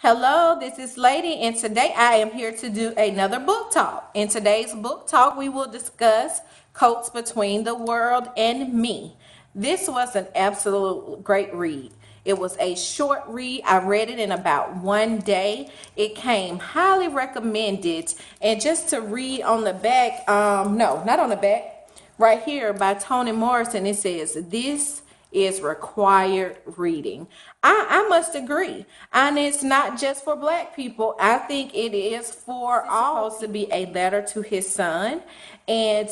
Hello, this is Lady, and today I am here to do another book talk. In today's book talk, we will discuss Coats Between the World and Me. This was an absolute great read. It was a short read. I read it in about one day. It came highly recommended. And just to read on the back, no, not on the back, right here by Toni Morrison, it says, "This is required reading." I must agree. And it's not just for black people. I think it is for all. It's supposed to be a letter to his son. And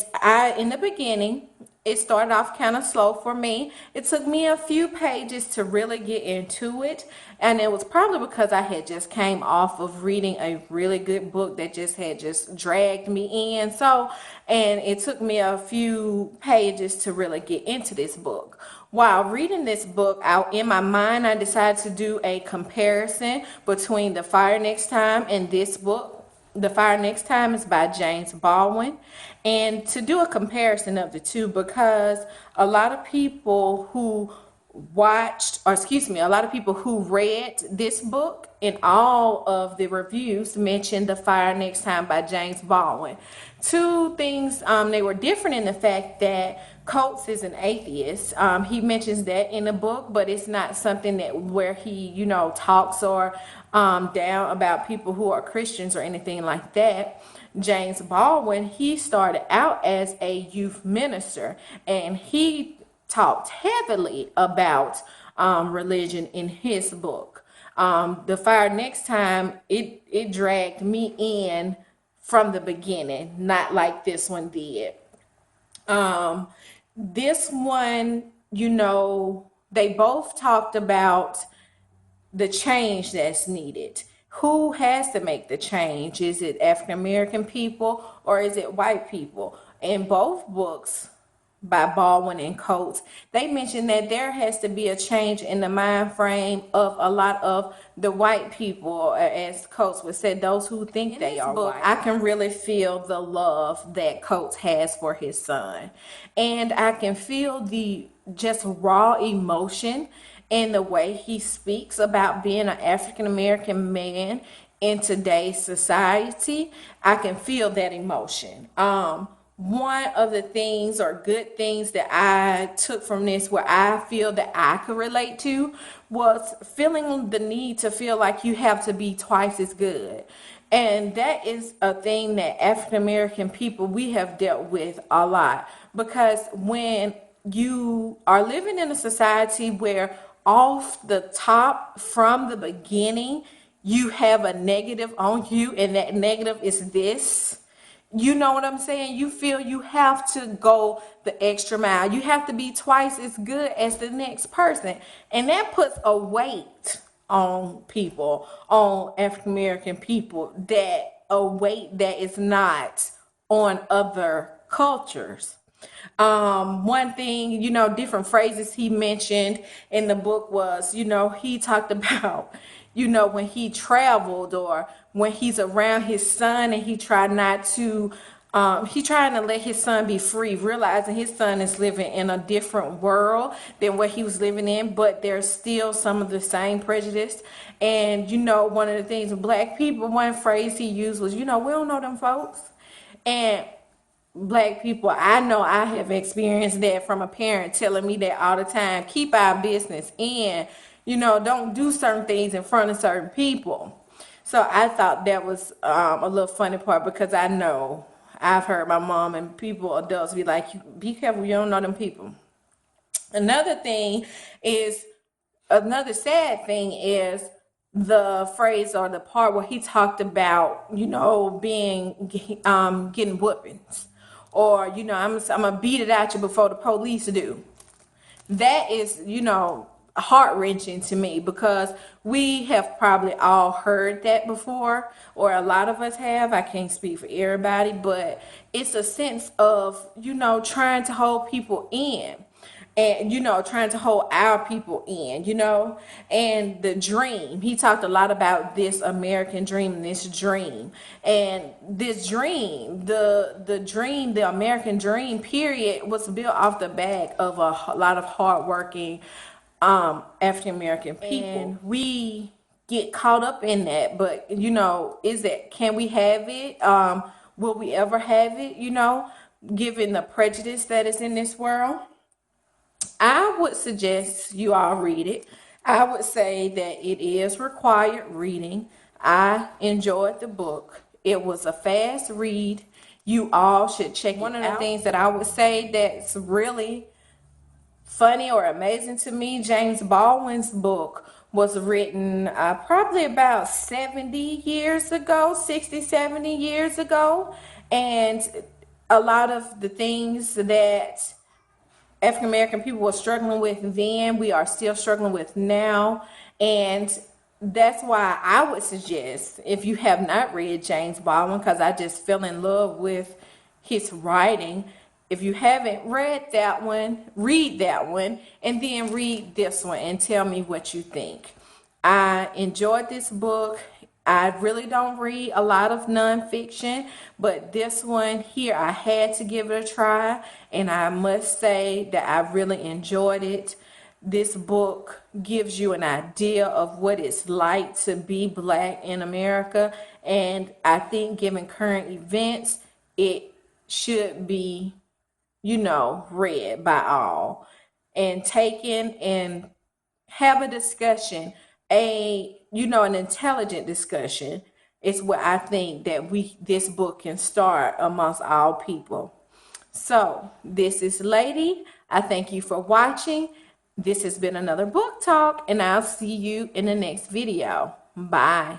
in the beginning, it started off kind of slow for me. It took me a few pages to really get into it. And it was probably because I had just came off of reading a really good book that just dragged me in. And it took me a few pages to really get into this book. While reading this book, in my mind, I decided to do a comparison between The Fire Next Time and this book. The Fire Next Time is by James Baldwin. And to do a comparison of the two, because a lot of people who a lot of people who read this book and all of the reviews mentioned The Fire Next Time by James Baldwin. Two things, they were different in the fact that Coates is an atheist. He mentions that in the book, but it's not something where he, talks or down about people who are Christians or anything like that. James Baldwin, he started out as a youth minister, and he talked heavily about religion in his book. The Fire Next Time, it dragged me in from the beginning, not like this one did. This one, they both talked about the change that's needed. Who has to make the change? Is it African American people or is it white people? In both books by Baldwin and Coates, they mentioned that there has to be a change in the mind frame of a lot of the white people, as Coates would say, those who think they are white. I can really feel the love that Coates has for his son, and I can feel the just raw emotion in the way he speaks about being an African American man in today's society. I can feel that emotion. One of the things or good things that I took from this where I feel that I could relate to was feeling the need to feel like you have to be twice as good. And that is a thing that African American people, we have dealt with a lot, because when you are living in a society where off the top from the beginning you have a negative on you, and that negative is this. You know what I'm saying? You feel you have to go the extra mile. You have to be twice as good as the next person. And that puts a weight on people, on African American people, that a weight that is not on other cultures. One thing, different phrases he mentioned in the book was, he talked about, when he traveled or when he's around his son, and he tried not to, he trying to let his son be free, realizing his son is living in a different world than what he was living in, but there's still some of the same prejudice. And, one of the things with black people, one phrase he used was, we don't know them folks. And black people, I know I have experienced that from a parent telling me that all the time: keep our business in, don't do certain things in front of certain people. So I thought that was a little funny part, because I know I've heard my mom and people, adults, be like, be careful, you don't know them people. Another thing is, another sad thing is the phrase or the part where he talked about, getting whoopings, or I'm gonna beat it at you before the police do. That is, heart-wrenching to me, because we have probably all heard that before, or a lot of us have. I can't speak for everybody, but it's a sense of, trying to hold people in, and trying to hold our people in, and the dream. He talked a lot about this American dream, and this dream, the American dream period, was built off the back of a lot of hardworking African American people. And we get caught up in that. But you know, can we have it? Will we ever have it, you know, given the prejudice that is in this world? I would suggest you all read it. I would say that it is required reading. I enjoyed the book. It was a fast read. You all should check it out. One of the things that I would say that's really funny or amazing to me, James Baldwin's book was written probably about 70 years ago, 60, 70 years ago. And a lot of the things that African American people were struggling with then, we are still struggling with now. And that's why I would suggest, if you have not read James Baldwin, because I just fell in love with his writing. If you haven't read that one, read that one, and then read this one and tell me what you think. I enjoyed this book. I really don't read a lot of nonfiction, but this one here, I had to give it a try, and I must say that I really enjoyed it. This book gives you an idea of what it's like to be Black in America, and I think given current events, it should be, you know, read by all and taken and have a discussion, an intelligent discussion is what I think that this book can start amongst all people. So this is Lady. I thank you for watching. This has been another book talk, and I'll see you in the next video. Bye.